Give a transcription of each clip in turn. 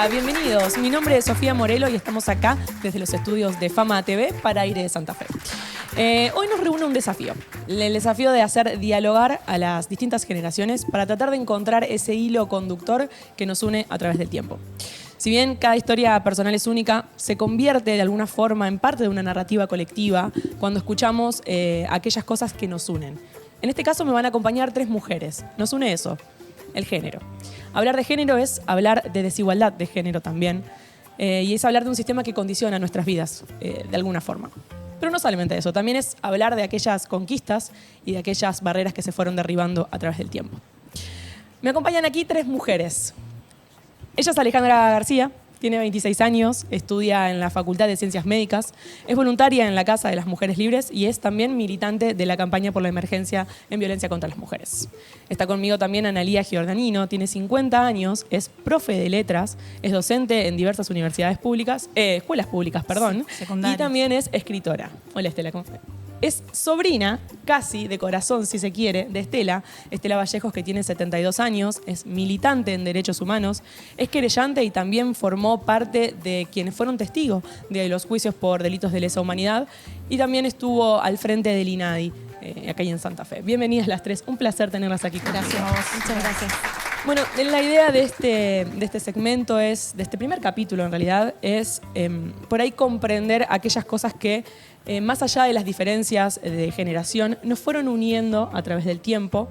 Hola, bienvenidos. Mi nombre es Sofía Morelo y estamos acá desde los estudios de Fama TV para Aire de Santa Fe. Hoy nos reúne un desafío, el desafío de hacer dialogar a las distintas generaciones para tratar de encontrar ese hilo conductor que nos une a través del tiempo. Si bien cada historia personal es única, se convierte de alguna forma en parte de una narrativa colectiva cuando escuchamos aquellas cosas que nos unen. En este caso me van a acompañar 3 mujeres. Nos une eso, el género. Hablar de género es hablar de desigualdad de género también, y es hablar de un sistema que condiciona nuestras vidas de alguna forma. Pero no solamente eso, también es hablar de aquellas conquistas y de aquellas barreras que se fueron derribando a través del tiempo. Me acompañan aquí 3 mujeres. Ella es Alejandra García, tiene 26 años, estudia en la Facultad de Ciencias Médicas, es voluntaria en la Casa de las Mujeres Libres y es también militante de la campaña por la emergencia en violencia contra las mujeres. Está conmigo también Analía Giordanino, tiene 50 años, es profe de letras, es docente en diversas universidades públicas, escuelas públicas, perdón, y también es escritora. Hola Estela, ¿cómo estás? Es sobrina, casi de corazón si se quiere, de Estela Vallejos, que tiene 72 años, es militante en derechos humanos, es querellante y también formó parte de quienes fueron testigos de los juicios por delitos de lesa humanidad y también estuvo al frente del INADI, acá en Santa Fe. Bienvenidas las 3, un placer tenerlas aquí. Gracias a vos, muchas gracias. Bueno, la idea de este segmento es, de este primer capítulo en realidad, es por ahí comprender aquellas cosas que más allá de las diferencias de generación, nos fueron uniendo a través del tiempo.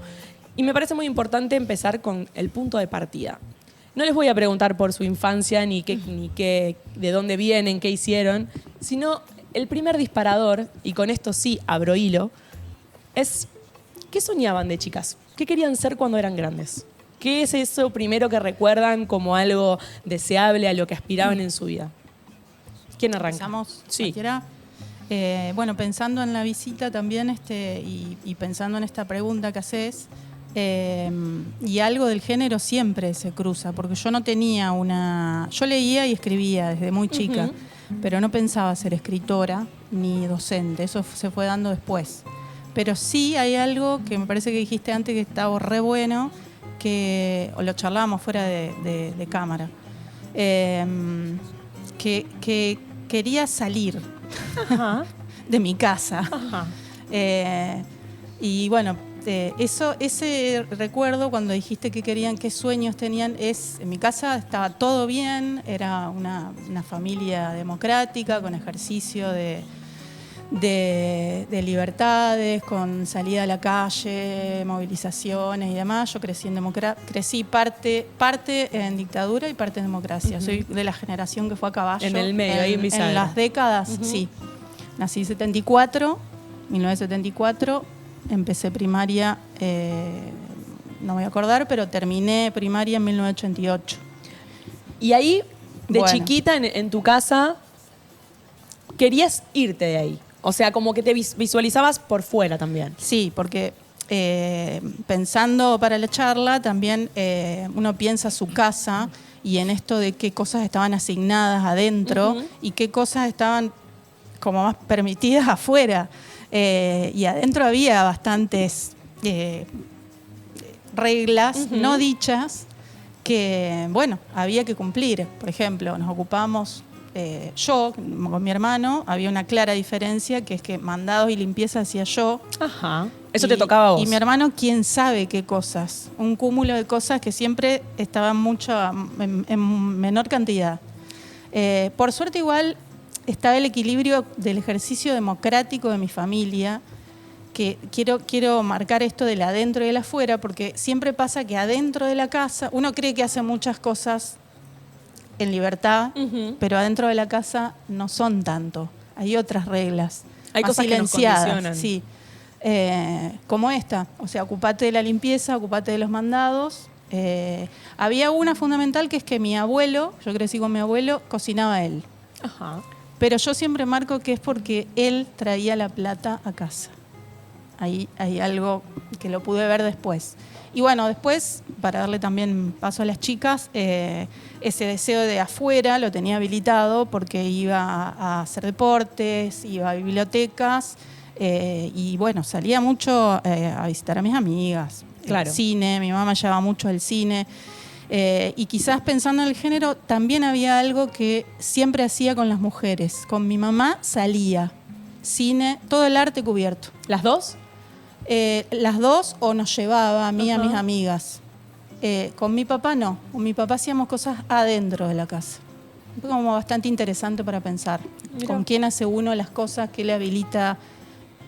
Y me parece muy importante empezar con el punto de partida. No les voy a preguntar por su infancia, ni de dónde vienen, qué hicieron, sino el primer disparador, y con esto sí abro hilo, es ¿qué soñaban de chicas? ¿Qué querían ser cuando eran grandes? ¿Qué es eso primero que recuerdan como algo deseable, a lo que aspiraban en su vida? ¿Quién arranca? ¿Empezamos? Sí. ¿Cualquiera? Bueno, pensando en la visita también y pensando en esta pregunta que haces, y algo del género siempre se cruza, porque yo no tenía yo leía y escribía desde muy chica, pero no pensaba ser escritora ni docente, eso se fue dando después. Pero sí hay algo que me parece que dijiste antes que estaba re bueno, o lo charlábamos fuera de cámara, que quería salir. Ajá. De mi casa. Ajá. Y bueno, ese recuerdo cuando dijiste que querían, qué sueños tenían, en mi casa estaba todo bien, era una familia democrática, con ejercicio de libertades, con salida a la calle, movilizaciones y demás. Yo crecí parte en dictadura y parte en democracia. Soy de la generación que fue a caballo. En el medio, ahí en Bisagra. En las décadas, sí. Nací en 1974, empecé primaria, no me voy a acordar, pero terminé primaria en 1988. Y ahí, de chiquita, en tu casa, querías irte de ahí. O sea, como que te visualizabas por fuera también. Sí, porque pensando para la charla, también uno piensa su casa y en esto de qué cosas estaban asignadas adentro y qué cosas estaban como más permitidas afuera. Y adentro había bastantes reglas no dichas que, bueno, había que cumplir. Por ejemplo, nos ocupamos... yo, con mi hermano, había una clara diferencia, que es que mandados y limpieza hacía yo. Ajá. Eso te tocaba a vos. Y mi hermano, quién sabe qué cosas. Un cúmulo de cosas que siempre estaban en menor cantidad. Por suerte, igual, estaba el equilibrio del ejercicio democrático de mi familia, que quiero marcar esto del adentro y del afuera, porque siempre pasa que adentro de la casa, uno cree que hace muchas cosas en libertad, pero adentro de la casa no son tanto. Hay otras reglas. Hay más cosas silenciadas, que nos condicionan. sí. Como esta. O sea, ocupate de la limpieza, ocupate de los mandados. Había una fundamental que es que mi abuelo, yo crecí con mi abuelo, cocinaba él. Ajá. Pero yo siempre marco que es porque él traía la plata a casa. Ahí hay algo que lo pude ver después. Y bueno, después, para darle también paso a las chicas, ese deseo de afuera lo tenía habilitado porque iba a hacer deportes, iba a bibliotecas y bueno, salía mucho a visitar a mis amigas. Claro. El cine, mi mamá llevaba mucho al cine. Y quizás pensando en el género, también había algo que siempre hacía con las mujeres. Con mi mamá salía, cine, todo el arte cubierto. ¿Las dos? Las dos o nos llevaba a mí y a Ajá. mis amigas. Con mi papá no. Con mi papá hacíamos cosas adentro de la casa. Fue como bastante interesante para pensar. Mirá. Con quién hace uno las cosas, qué le habilita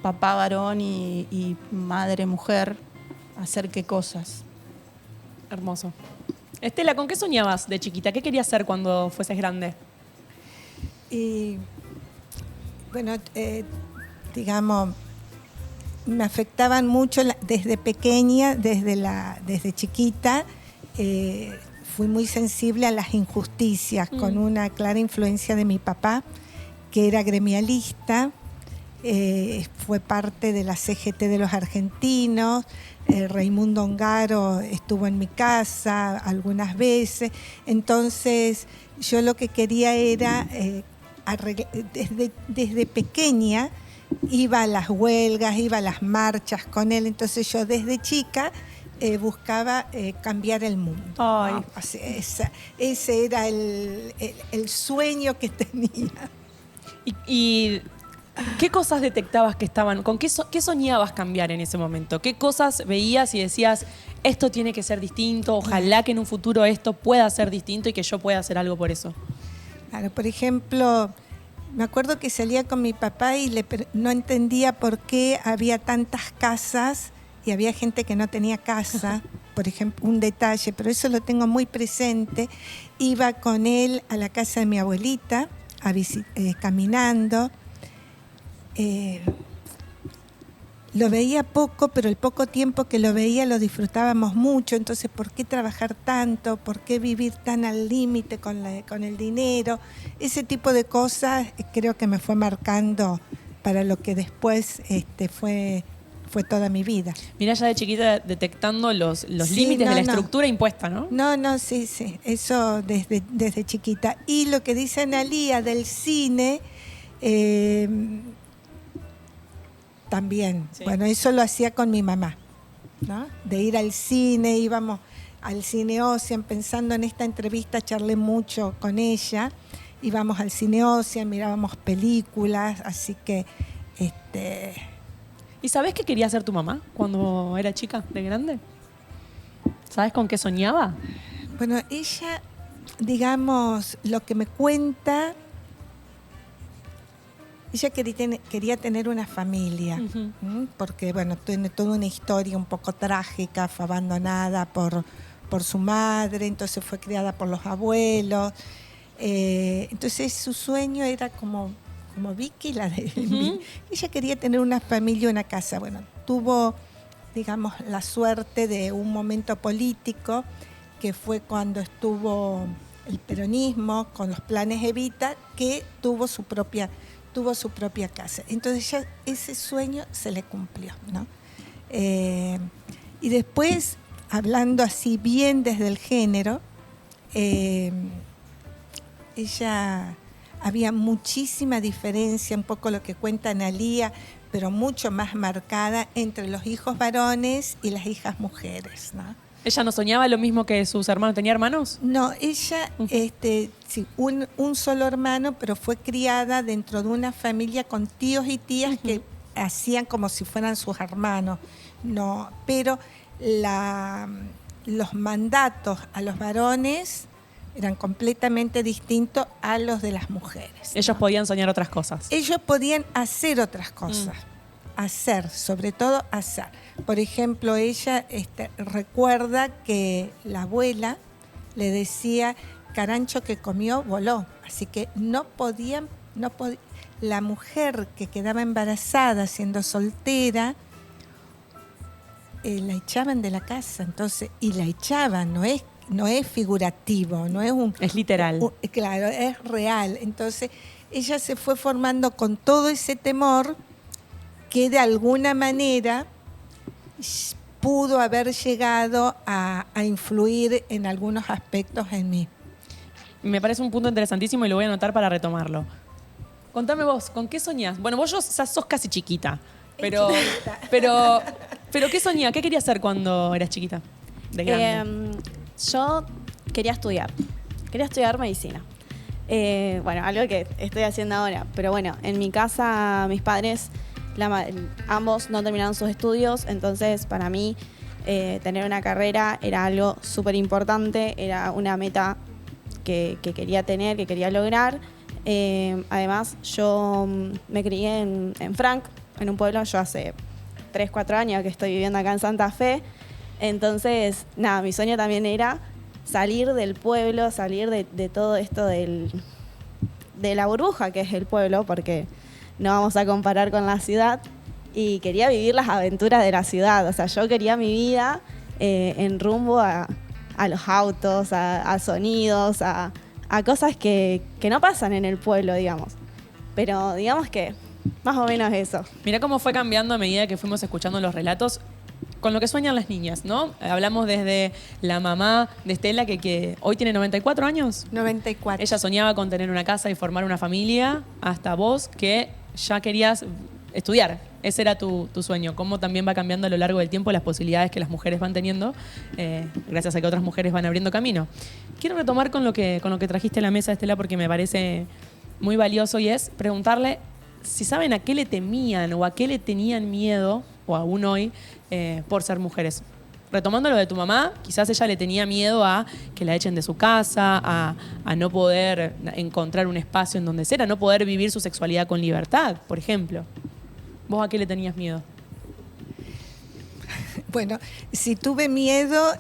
papá varón y madre mujer a hacer qué cosas. Hermoso. Estela, ¿con qué soñabas de chiquita? ¿Qué querías ser cuando fueses grande? Y bueno, digamos, me afectaban mucho desde pequeña, desde chiquita. Fui muy sensible a las injusticias, con una clara influencia de mi papá, que era gremialista. Fue parte de la CGT de los argentinos. Raimundo Ongaro estuvo en mi casa algunas veces. Entonces, yo lo que quería era, desde pequeña, iba a las huelgas, iba a las marchas con él. Entonces, yo desde chica buscaba cambiar el mundo. Ay. ¿No? O sea, ese era el sueño que tenía. ¿Y qué cosas detectabas que estaban? ¿Con qué soñabas cambiar en ese momento? ¿Qué cosas veías y decías, esto tiene que ser distinto, ojalá que en un futuro esto pueda ser distinto y que yo pueda hacer algo por eso? Claro, por ejemplo, me acuerdo que salía con mi papá y no entendía por qué había tantas casas y había gente que no tenía casa. Por ejemplo, un detalle, pero eso lo tengo muy presente. Iba con él a la casa de mi abuelita, caminando. Lo veía poco, pero el poco tiempo que lo veía lo disfrutábamos mucho. Entonces, ¿por qué trabajar tanto? ¿Por qué vivir tan al límite con el dinero? Ese tipo de cosas creo que me fue marcando para lo que después fue toda mi vida. Mirá, ya de chiquita detectando los Sí, límites de la no. estructura impuesta, ¿no? No, sí, eso desde chiquita. Y lo que dice Analía del cine, también. Sí. Bueno, eso lo hacía con mi mamá, ¿no? De ir al cine, íbamos al Cine Ocean, pensando en esta entrevista, charlé mucho con ella, íbamos al Cine Ocean, mirábamos películas, así que ¿Y sabés qué quería hacer tu mamá cuando era chica, de grande? ¿Sabés con qué soñaba? bueno, ella, digamos, lo que me cuenta, ella quería tener una familia, Ujú. porque bueno, tiene toda una historia un poco trágica, fue abandonada por su madre, entonces fue criada por los abuelos. Entonces su sueño era como Vicky, la de ella quería tener una familia, una casa. Bueno, tuvo, digamos, la suerte de un momento político que fue cuando estuvo el peronismo con los planes Evita, que tuvo su propia casa. Entonces ya ese sueño se le cumplió, ¿no? Y después, hablando así bien desde el género, ella, había muchísima diferencia, un poco lo que cuenta Analía, pero mucho más marcada entre los hijos varones y las hijas mujeres, ¿no? ¿Ella no soñaba lo mismo que sus hermanos? ¿Tenía hermanos? No, ella, sí, un solo hermano, pero fue criada dentro de una familia con tíos y tías que hacían como si fueran sus hermanos. No, pero los mandatos a los varones eran completamente distintos a los de las mujeres. Ellos podían soñar otras cosas. Ellos podían hacer otras cosas, sobre todo hacer. Por ejemplo, ella recuerda que la abuela le decía, carancho que comió, voló. Así que la mujer que quedaba embarazada siendo soltera, la echaban de la casa. Entonces, y la echaban, no es figurativo, no es Es literal. Claro, es real. Entonces, ella se fue formando con todo ese temor que de alguna manera pudo haber llegado a influir en algunos aspectos en mí. Me parece un punto interesantísimo y lo voy a anotar para retomarlo. Contame vos, ¿con qué soñás? Bueno, vos ya sos casi chiquita, pero ¿qué soñás? ¿Qué querías hacer cuando eras chiquita? De grande. Yo quería estudiar. Quería estudiar medicina. Bueno, algo que estoy haciendo ahora. Pero bueno, en mi casa mis padres, ambos no terminaron sus estudios, entonces para mí tener una carrera era algo súper importante, era una meta que quería tener, que quería lograr. Además, yo me crié en Frank, en un pueblo. Yo hace 3, 4 años que estoy viviendo acá en Santa Fe. Entonces, nada, mi sueño también era salir del pueblo, salir de todo esto de la burbuja que es el pueblo, porque no vamos a comparar con la ciudad. Y quería vivir las aventuras de la ciudad. O sea, yo quería mi vida en rumbo a los autos, a sonidos, a cosas que no pasan en el pueblo, digamos. Pero digamos que más o menos eso. Mirá cómo fue cambiando a medida que fuimos escuchando los relatos con lo que sueñan las niñas, ¿no? Hablamos desde la mamá de Estela, que hoy tiene 94 años. 94. Ella soñaba con tener una casa y formar una familia, hasta vos que ya querías estudiar. Ese era tu sueño. Cómo también va cambiando a lo largo del tiempo las posibilidades que las mujeres van teniendo, gracias a que otras mujeres van abriendo camino. Quiero retomar con lo que trajiste a la mesa, Estela, porque me parece muy valioso, y es preguntarle si saben a qué le temían o a qué le tenían miedo, o aún hoy, por ser mujeres. Retomando lo de tu mamá, quizás ella le tenía miedo a que la echen de su casa, a no poder encontrar un espacio en donde ser, a no poder vivir su sexualidad con libertad, por ejemplo. ¿Vos a qué le tenías miedo? Bueno, si tuve miedo,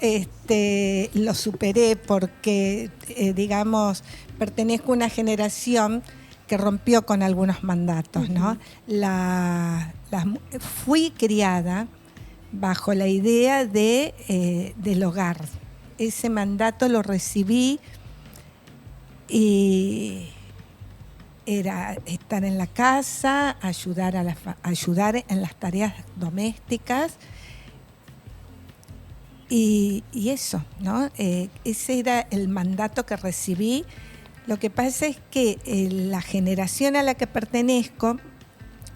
lo superé porque, digamos, pertenezco a una generación que rompió con algunos mandatos, ¿no? Fui criada bajo la idea del hogar. Ese mandato lo recibí y era estar en la casa, ayudar en las tareas domésticas y eso, ¿no? Ese era el mandato que recibí. Lo que pasa es que la generación a la que pertenezco,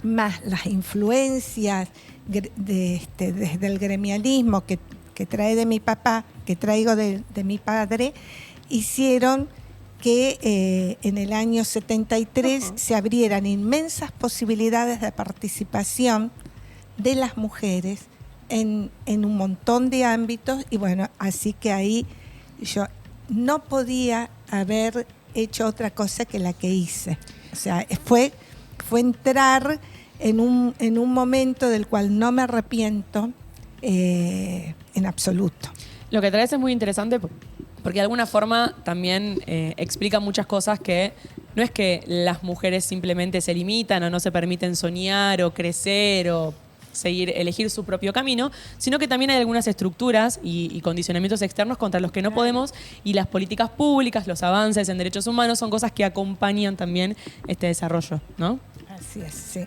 más las influencias desde el gremialismo que trae de mi papá, que traigo de mi padre, hicieron que en el año 73 se abrieran inmensas posibilidades de participación de las mujeres en un montón de ámbitos, y bueno, así que ahí yo no podía haber hecho otra cosa que la que hice. O sea, fue entrar en un momento del cual no me arrepiento en absoluto. Lo que traes es muy interesante porque de alguna forma también explica muchas cosas, que no es que las mujeres simplemente se limitan o no se permiten soñar o crecer o elegir su propio camino, sino que también hay algunas estructuras y condicionamientos externos contra los que no podemos, y las políticas públicas, los avances en derechos humanos son cosas que acompañan también este desarrollo, ¿no? Así es, sí.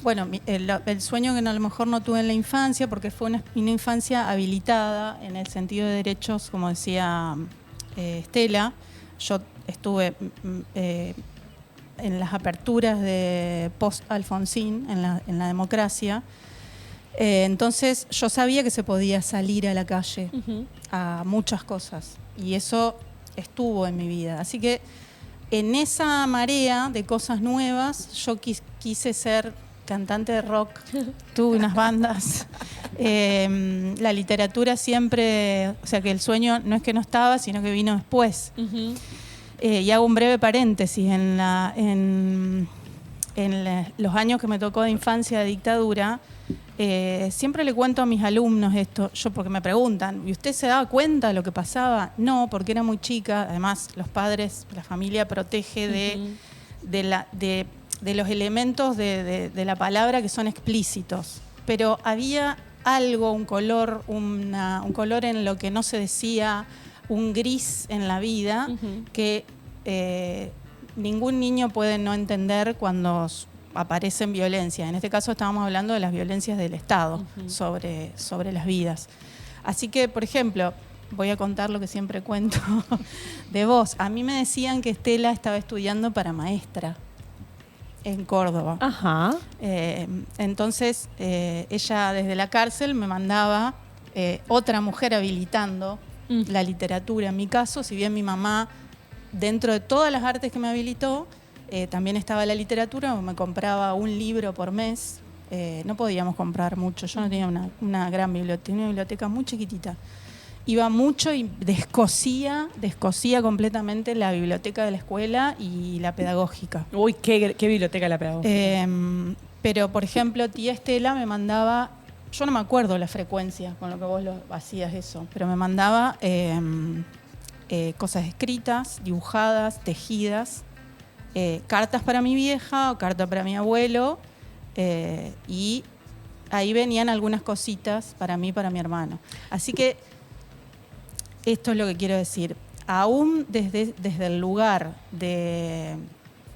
Bueno, el sueño que a lo mejor no tuve en la infancia, porque fue una infancia habilitada en el sentido de derechos, como decía Estela. Yo estuve en las aperturas de post-Alfonsín, en la democracia. Entonces yo sabía que se podía salir a la calle a muchas cosas, y eso estuvo en mi vida. Así que en esa marea de cosas nuevas yo quise ser cantante de rock, tuve unas bandas. La literatura siempre, o sea que el sueño no es que no estaba, sino que vino después. Y hago un breve paréntesis, en los años que me tocó de infancia de dictadura, siempre le cuento a mis alumnos esto, porque me preguntan, ¿y usted se daba cuenta de lo que pasaba? No, porque era muy chica. Además, los padres, la familia protege de los elementos de la palabra que son explícitos. Pero había algo, un color en lo que no se decía, un gris en la vida que ningún niño puede no entender cuando aparecen violencia. En este caso estábamos hablando de las violencias del Estado sobre las vidas. Así que, por ejemplo, voy a contar lo que siempre cuento de vos. A mí me decían que Estela estaba estudiando para maestra en Córdoba. Ajá. Entonces, ella desde la cárcel me mandaba otra mujer habilitando la literatura. En mi caso, si bien mi mamá, dentro de todas las artes que me habilitó, también estaba la literatura, me compraba un libro por mes. No podíamos comprar mucho, yo no tenía una gran biblioteca, tenía una biblioteca muy chiquitita. Iba mucho y descosía completamente la biblioteca de la escuela y la pedagógica. Uy, qué biblioteca la pedagógica. Pero, por ejemplo, tía Estela me mandaba, yo no me acuerdo la frecuencia con lo que vos hacías eso, pero me mandaba cosas escritas, dibujadas, tejidas, cartas para mi vieja o cartas para mi abuelo, y ahí venían algunas cositas para mí y para mi hermano. Así que esto es lo que quiero decir. Aún desde el lugar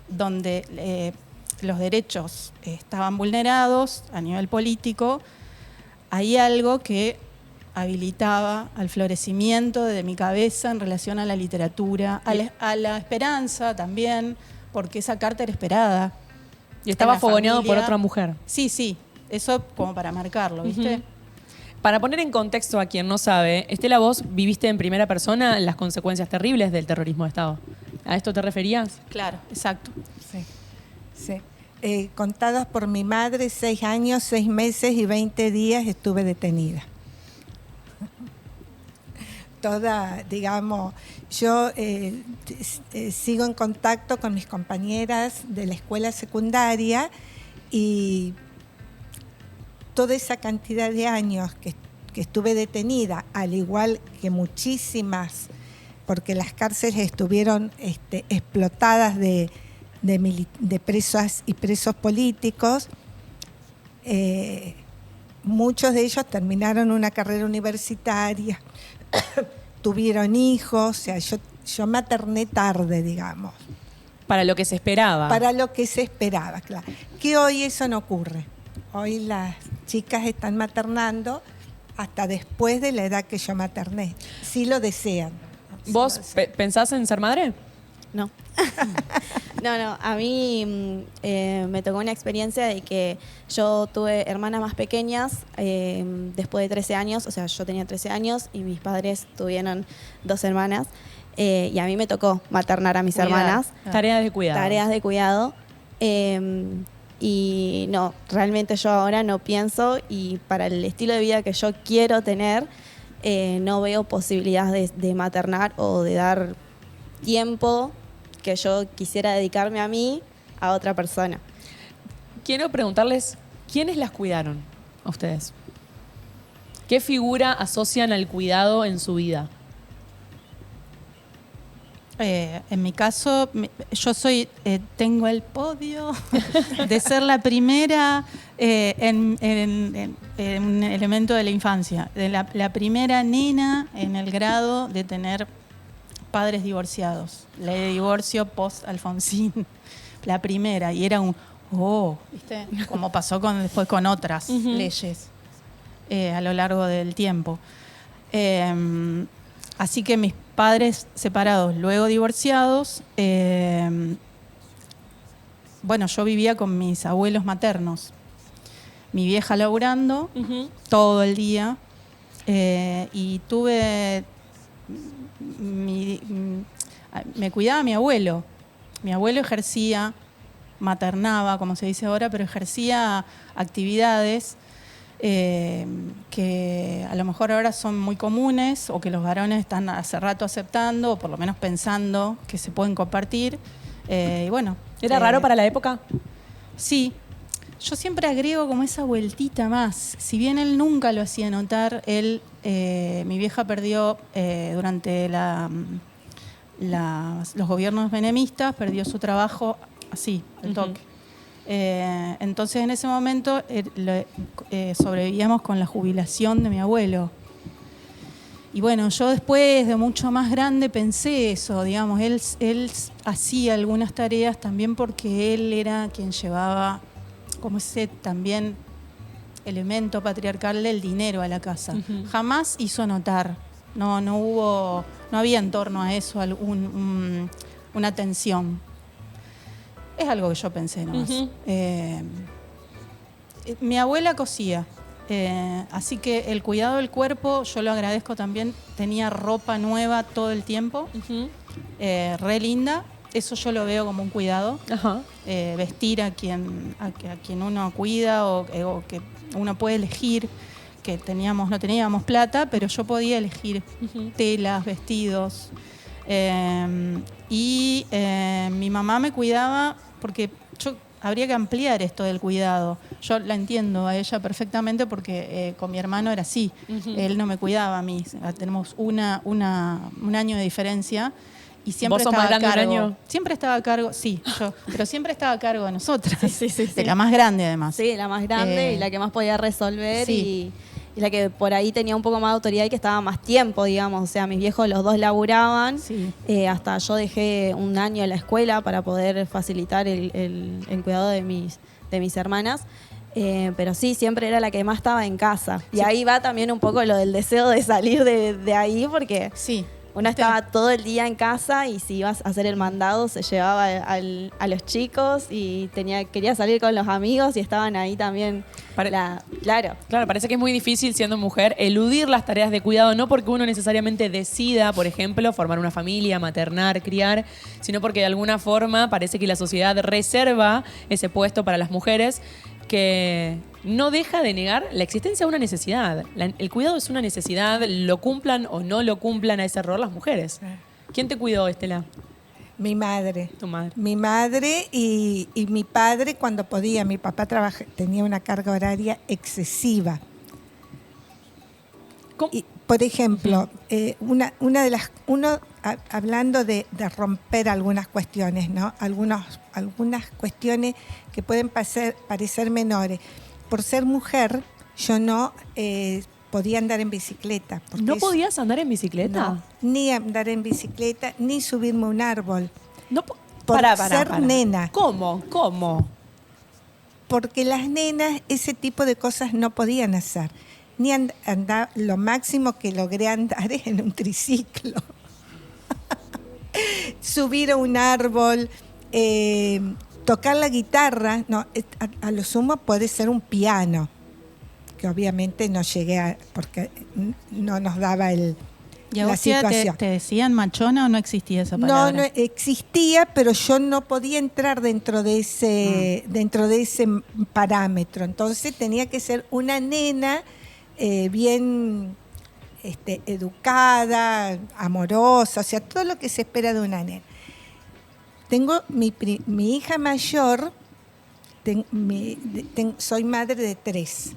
donde los derechos estaban vulnerados a nivel político, hay algo que habilitaba al florecimiento de mi cabeza en relación a la literatura, a la esperanza también, porque esa carta era esperada. Y estaba fogoneado familia. por otra mujer. Sí, eso como para marcarlo, ¿viste? Para poner en contexto a quien no sabe, Estela, vos viviste en primera persona las consecuencias terribles del terrorismo de Estado. ¿A esto te referías? Claro, exacto. Sí. Contados por mi madre, 6 años, 6 meses y 20 días estuve detenida. Toda, digamos, yo sigo en contacto con mis compañeras de la escuela secundaria y toda esa cantidad de años que estuve detenida, al igual que muchísimas, porque las cárceles estuvieron explotadas de presas y presos políticos, muchos de ellos terminaron una carrera universitaria, tuvieron hijos, o sea, yo materné tarde, digamos. Para lo que se esperaba. Para lo que se esperaba, claro. Que hoy eso no ocurre. Hoy las chicas están maternando hasta después de la edad que yo materné, si lo desean. ¿Vos pensás en ser madre? No. No, a mí me tocó una experiencia de que yo tuve hermanas más pequeñas después de 13 años, o sea, yo tenía 13 años y mis padres tuvieron 2 hermanas y a mí me tocó maternar a mis hermanas. Tareas de cuidado. Tareas de cuidado. Y no, realmente yo ahora no pienso y para el estilo de vida que yo quiero tener, no veo posibilidades de maternar o de dar tiempo que yo quisiera dedicarme a mí a otra persona. Quiero preguntarles, ¿quiénes las cuidaron a ustedes? ¿Qué figura asocian al cuidado en su vida? En mi caso, yo tengo el podio de ser la primera en un elemento de la infancia, de la primera nena en el grado de tener padres divorciados. Ley de divorcio post-Alfonsín, la primera, y era ¿viste? Como pasó después con otras leyes a lo largo del tiempo. Así que mis padres separados, luego divorciados, bueno, yo vivía con mis abuelos maternos. Mi vieja laburando todo el día y me cuidaba mi abuelo. Mi abuelo ejercía, maternaba, como se dice ahora, pero ejercía actividades que a lo mejor ahora son muy comunes o que los varones están hace rato aceptando o por lo menos pensando que se pueden compartir. Y bueno, ¿Era raro para la época? Sí. Yo siempre agrego como esa vueltita más. Si bien él nunca lo hacía notar, mi vieja perdió durante los gobiernos menemistas, perdió su trabajo así, al toque. Entonces en ese momento sobrevivíamos con la jubilación de mi abuelo. Y bueno, yo después de mucho más grande pensé eso, digamos, él hacía algunas tareas también porque él era quien llevaba como ese también elemento patriarcal del dinero a la casa. Jamás hizo notar, no había en torno a eso una tensión. Es algo que yo pensé nomás. Mi abuela cosía. Así que el cuidado del cuerpo, yo lo agradezco también. Tenía ropa nueva todo el tiempo, re linda. Eso yo lo veo como un cuidado. Ajá. Vestir a quien uno cuida o que uno puede elegir, que no teníamos plata, pero yo podía elegir telas, vestidos. Mi mamá me cuidaba porque habría que ampliar esto del cuidado. Yo la entiendo a ella perfectamente porque con mi hermano era así. Él no me cuidaba a mí. Tenemos un año de diferencia. Y siempre ¿Vos sos estaba más grande a cargo. un año? Siempre estaba a cargo, sí, yo. Pero siempre estaba a cargo de nosotras. Sí. De la más grande, además. Sí, la más grande y la que más podía resolver sí. y la que por ahí tenía un poco más de autoridad y que estaba más tiempo, digamos. O sea, mis viejos los dos laburaban. Sí. Hasta yo dejé un año en la escuela para poder facilitar el cuidado de mis hermanas. Pero sí, siempre era la que más estaba en casa. Y ahí va también un poco lo del deseo de salir de ahí porque... Sí. Uno estaba todo el día en casa y si ibas a hacer el mandado se llevaba a los chicos y quería salir con los amigos y estaban ahí también. Claro. Claro, parece que es muy difícil siendo mujer eludir las tareas de cuidado, no porque uno necesariamente decida, por ejemplo, formar una familia, maternar, criar, sino porque de alguna forma parece que la sociedad reserva ese puesto para las mujeres que no deja de negar la existencia de una necesidad. El cuidado es una necesidad, lo cumplan o no lo cumplan a ese rol las mujeres. ¿Quién te cuidó, Estela? Mi madre. Tu madre. Mi madre y mi padre cuando podía. Mi papá tenía una carga horaria excesiva. Y, por ejemplo, hablando de romper algunas cuestiones, ¿no? Algunas cuestiones que pueden parecer menores. Por ser mujer, yo no podía andar en bicicleta. ¿No podías andar en bicicleta? No, ni andar en bicicleta, ni subirme a un árbol. No, por ser nena. ¿Cómo? Porque las nenas ese tipo de cosas no podían hacer. Ni andar, lo máximo que logré andar es en un triciclo. Subir a un árbol, tocar la guitarra, no, a lo sumo puede ser un piano, que obviamente no llegué porque no nos daba ¿Y a la vos, tía, situación. te decían machona o no existía esa palabra? No existía, pero yo no podía entrar dentro de ese parámetro. Entonces tenía que ser una nena bien educada, amorosa, o sea, todo lo que se espera de una nena. Tengo mi hija mayor, soy madre de 3.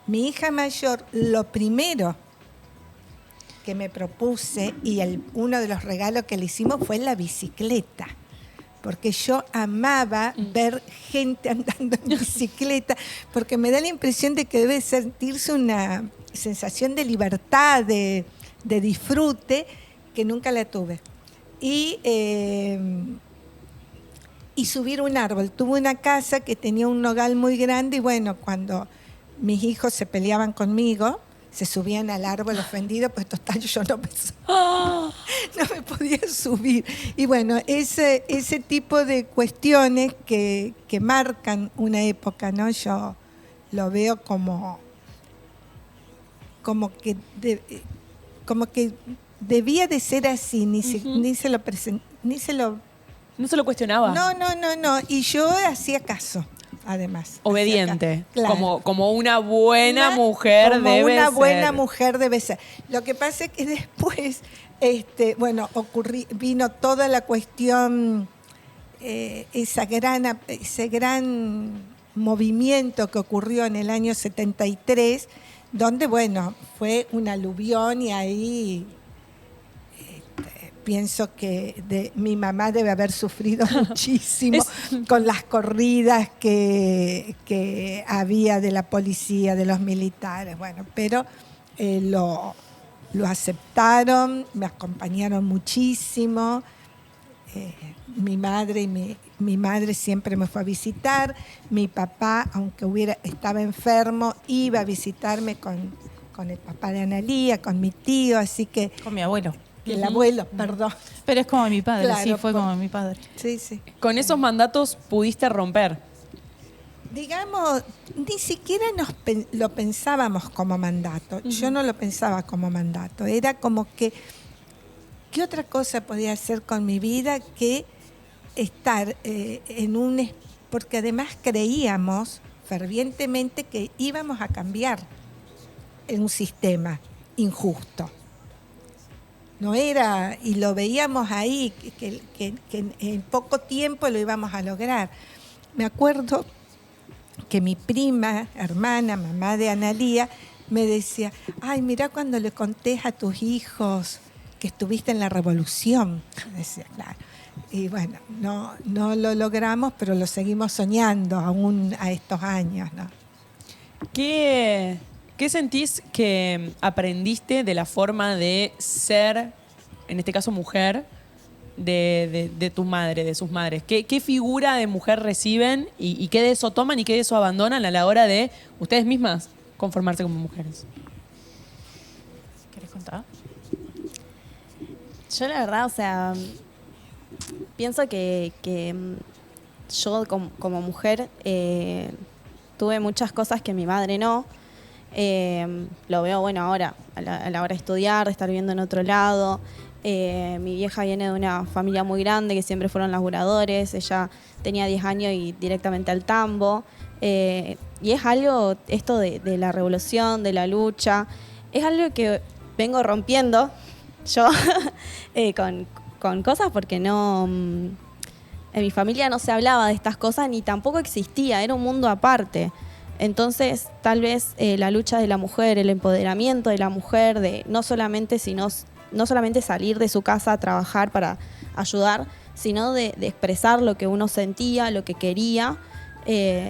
Mi hija mayor, lo primero que me propuse y uno de los regalos que le hicimos fue la bicicleta, porque yo amaba ver gente andando en bicicleta, porque me da la impresión de que debe sentirse una sensación de libertad, de disfrute, que nunca la tuve. Y subir un árbol. Tuve una casa que tenía un nogal muy grande y bueno, cuando mis hijos se peleaban conmigo, se subían al árbol ofendido, pues total yo no me podía subir. Y bueno, ese tipo de cuestiones que marcan una época, ¿no? Yo lo veo como que debía de ser así, ni se lo No se lo cuestionaba. No. Y yo hacía caso, además. Obediente. Claro. Como una buena mujer debe ser. Como una buena mujer debe ser. Lo que pasa es que después, vino toda la cuestión, ese gran movimiento que ocurrió en el año 73, donde, fue un aluvión y ahí... Pienso que mi mamá debe haber sufrido muchísimo con las corridas que había de la policía, de los militares. Bueno, pero lo aceptaron, me acompañaron muchísimo. Mi madre siempre me fue a visitar. Mi papá, aunque estaba enfermo, iba a visitarme con el papá de Analía, con mi tío, así que... Con mi abuelo. El abuelo, perdón. Pero es como mi padre, Claro, sí, fue como mi padre. Sí. Con esos mandatos pudiste romper. digamos, ni siquiera lo pensábamos como mandato. Yo no lo pensaba como mandato. Era como que, ¿qué otra cosa podía hacer con mi vida que estar porque además creíamos fervientemente que íbamos a cambiar un sistema injusto. No era, y lo veíamos ahí, que en poco tiempo lo íbamos a lograr. Me acuerdo que mi prima, hermana, mamá de Analía, me decía, ay, mirá cuando le contés a tus hijos que estuviste en la revolución. Me decía, claro. Y bueno, no lo logramos, pero lo seguimos soñando aún a estos años, ¿no? ¿Qué sentís que aprendiste de la forma de ser, en este caso mujer, de tu madre, de sus madres? ¿Qué figura de mujer reciben y qué de eso toman y qué de eso abandonan a la hora de ustedes mismas conformarse como mujeres? ¿Querés contar? Yo la verdad, o sea, pienso que yo como mujer tuve muchas cosas que mi madre no. Lo veo, bueno, ahora, a la hora de estudiar, de estar viviendo en otro lado. Mi vieja viene de una familia muy grande, que siempre fueron laburadores. Ella tenía 10 años y directamente al tambo. Y es algo, esto de la revolución, de la lucha, es algo que vengo rompiendo yo con cosas porque no... En mi familia no se hablaba de estas cosas ni tampoco existía, era un mundo aparte. Entonces, tal vez la lucha de la mujer, el empoderamiento de la mujer, de no solamente salir de su casa a trabajar para ayudar, sino de expresar lo que uno sentía, lo que quería.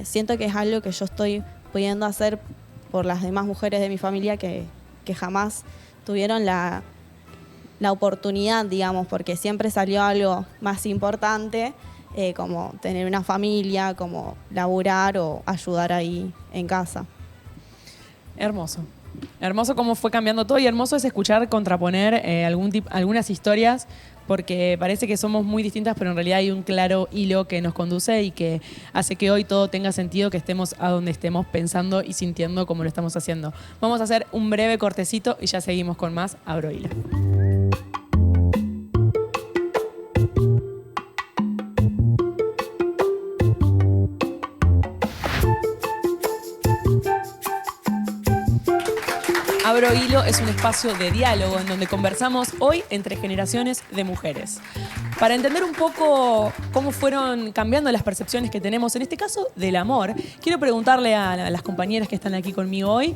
Siento que es algo que yo estoy pudiendo hacer por las demás mujeres de mi familia que jamás tuvieron la oportunidad, digamos, porque siempre salió algo más importante, como tener una familia, como laburar o ayudar ahí en casa. Hermoso. Hermoso cómo fue cambiando todo y hermoso es escuchar contraponer algunas historias, porque parece que somos muy distintas, pero en realidad hay un claro hilo que nos conduce y que hace que hoy todo tenga sentido, que estemos a donde estemos pensando y sintiendo como lo estamos haciendo. Vamos a hacer un breve cortecito y ya seguimos con más Abro Hilo. Abro Hilo es un espacio de diálogo en donde conversamos hoy entre generaciones de mujeres. Para entender un poco cómo fueron cambiando las percepciones que tenemos, en este caso del amor, quiero preguntarle a las compañeras que están aquí conmigo hoy,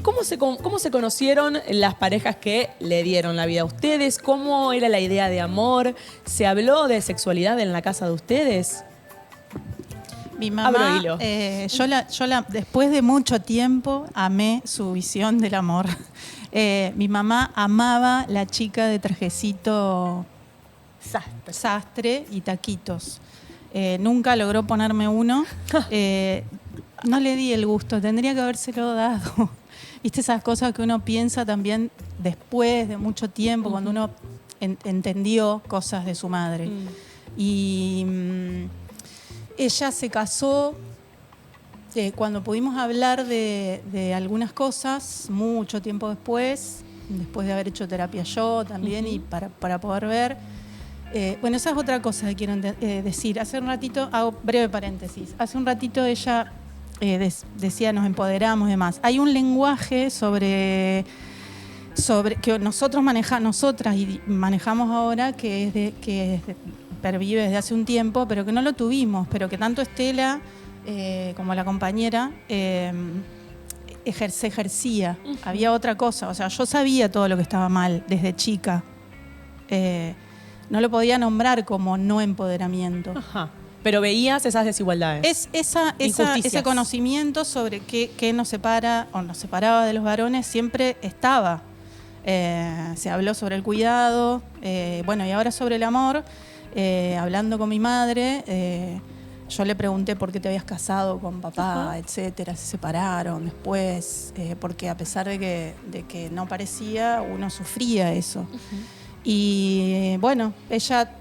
¿cómo se conocieron las parejas que le dieron la vida a ustedes? ¿Cómo era la idea de amor? ¿Se habló de sexualidad en la casa de ustedes? Mi mamá, después de mucho tiempo, amé su visión del amor. Mi mamá amaba la chica de trajecito sastre y taquitos. Nunca logró ponerme uno. No le di el gusto, tendría que habérselo dado. ¿Viste esas cosas que uno piensa también después de mucho tiempo, cuando uno entendió cosas de su madre? Y... ella se casó cuando pudimos hablar de algunas cosas, mucho tiempo después de haber hecho terapia yo también y para poder ver. Bueno, esa es otra cosa que quiero decir. Hace un ratito, hago breve paréntesis, hace un ratito ella decía nos empoderamos y demás. Hay un lenguaje sobre que nosotras y manejamos ahora que pervive desde hace un tiempo, pero que no lo tuvimos, pero que tanto Estela como la compañera se ejercía. Había otra cosa, o sea, yo sabía todo lo que estaba mal desde chica. No lo podía nombrar como no empoderamiento. Ajá. Pero veías esas desigualdades. Ese conocimiento sobre qué nos separa o nos separaba de los varones siempre estaba. Se habló sobre el cuidado, bueno, y ahora sobre el amor. Hablando con mi madre, yo le pregunté por qué te habías casado con papá, etcétera, se separaron después, porque a pesar de que no parecía, uno sufría eso. Y bueno, ella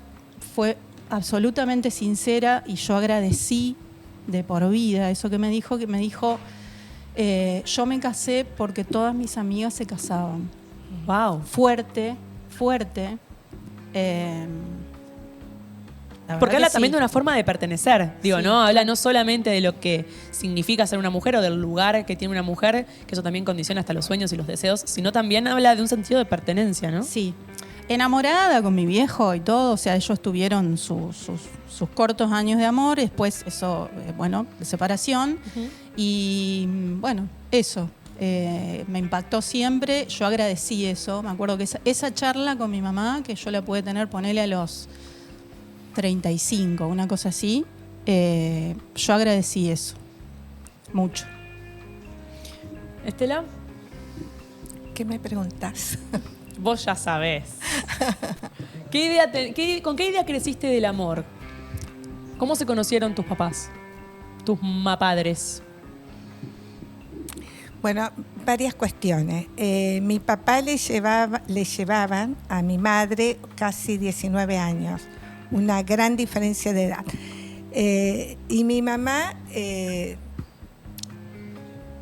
fue absolutamente sincera y yo agradecí de por vida. Eso que me dijo, yo me casé porque todas mis amigas se casaban. Wow. Fuerte. Porque habla también sí. de una forma de pertenecer, digo, Sí, ¿no? Habla no solamente de lo que significa ser una mujer o del lugar que tiene una mujer, que eso también condiciona hasta los sueños y los deseos, sino también habla de un sentido de pertenencia, ¿no? Sí. Enamorada con mi viejo y todo, o sea, ellos tuvieron sus cortos años de amor, después eso, de separación. Y bueno, eso. Me impactó siempre, yo agradecí eso. Me acuerdo que esa charla con mi mamá, que yo la pude tener, ponele a los 35, una cosa así, yo agradecí eso, mucho. Estela, ¿Qué me preguntás? vos ya sabés. ¿Con qué idea creciste del amor? ¿Cómo se conocieron tus papás? Tus padres. Bueno, varias cuestiones. Mi papá le llevaban a mi madre casi 19 años, una gran diferencia de edad. Y mi mamá,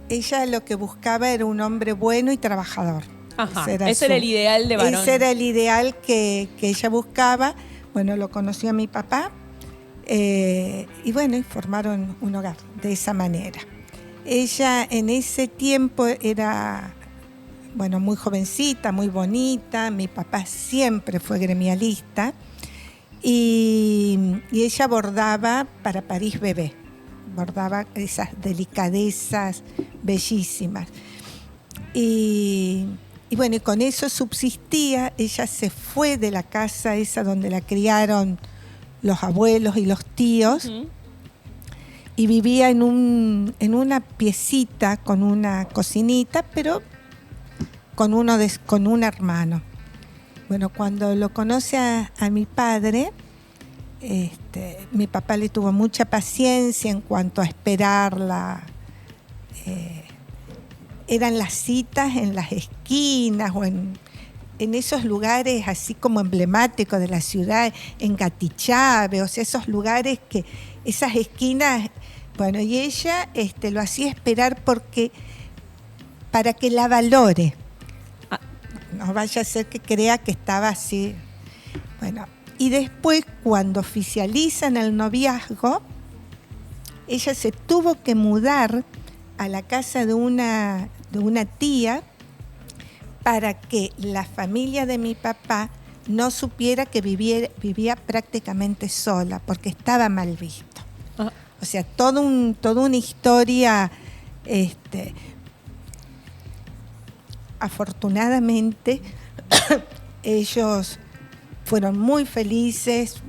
ella lo que buscaba era un hombre bueno y trabajador. Ajá, ese era el ideal de varón. Ese era el ideal que ella buscaba. Bueno, lo conoció a mi papá y bueno, y formaron un hogar de esa manera. Ella en ese tiempo era, bueno, muy jovencita, muy bonita. Mi papá siempre fue gremialista y ella bordaba para París Bebé. Bordaba esas delicadezas bellísimas. Y bueno, y con eso subsistía. Ella se fue de la casa esa donde la criaron los abuelos y los tíos. Uh-huh. Y vivía en una piecita con una cocinita, pero con un hermano. Bueno, cuando lo conoce a mi padre, mi papá le tuvo mucha paciencia en cuanto a esperarla. Eran las citas en las esquinas o en esos lugares así como emblemáticos de la ciudad, en Gatichave, o sea, esos lugares esas esquinas. Bueno, y ella lo hacía esperar para que la valore. No vaya a ser que crea que estaba así. Bueno, y después cuando oficializan el noviazgo, ella se tuvo que mudar a la casa de una tía para que la familia de mi papá no supiera que vivía prácticamente sola, porque estaba mal visto. O sea, toda una historia. Afortunadamente, ellos fueron muy felices,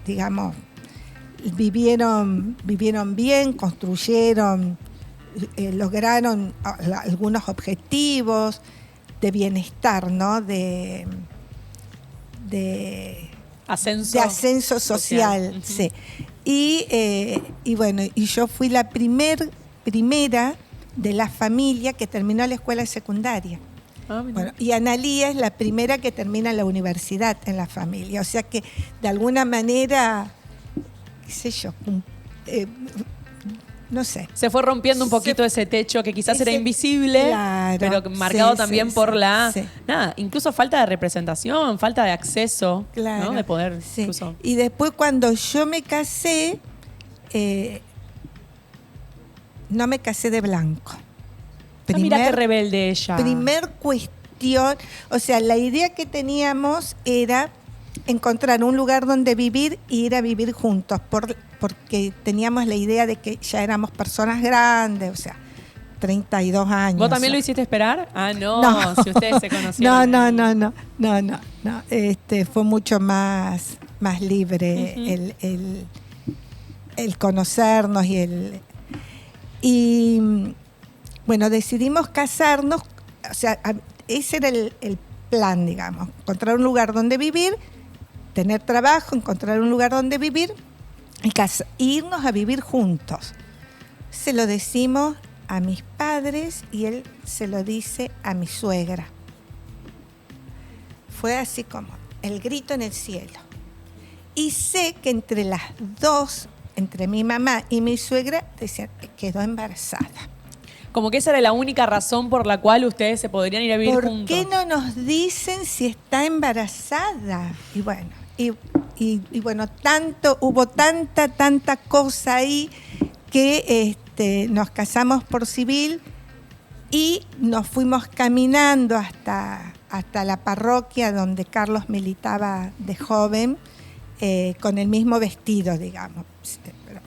digamos, vivieron bien, construyeron, lograron algunos objetivos de bienestar, ¿no? De ascenso social. Uh-huh. Sí. Y bueno, y yo fui la primera de la familia que terminó la escuela secundaria. Bueno, y Analía es la primera que termina la universidad en la familia. O sea que de alguna manera, qué sé yo, no sé. Se fue rompiendo un poquito ese techo que quizás era invisible, claro, pero marcado también por nada, incluso falta de representación, falta de acceso, claro, ¿no? De poder. Sí. Incluso. Y después cuando yo me casé, no me casé de blanco. Mira qué rebelde ella. Primer cuestión, o sea, la idea que teníamos era encontrar un lugar donde vivir e ir a vivir juntos, porque teníamos la idea de que ya éramos personas grandes, o sea, 32 años. ¿Vos también lo hiciste esperar? Ah, no, si ustedes se conocieron. No. Fue mucho más libre. Uh-huh. el conocernos y bueno, decidimos casarnos, o sea, ese era el plan, digamos, encontrar un lugar donde vivir, tener trabajo, encontrar un lugar donde vivir y irnos a vivir juntos. Se lo decimos a mis padres y él se lo dice a mi suegra. Fue así como el grito en el cielo. Y sé que entre las dos entre mi mamá y mi suegra, decían que quedó embarazada. Como que esa era la única razón por la cual ustedes se podrían ir a vivir juntos. ¿Por qué no nos dicen si está embarazada? Y bueno, y bueno, hubo tanta cosa ahí que nos casamos por civil y nos fuimos caminando hasta la parroquia donde Carlos militaba de joven, con el mismo vestido, digamos. Pero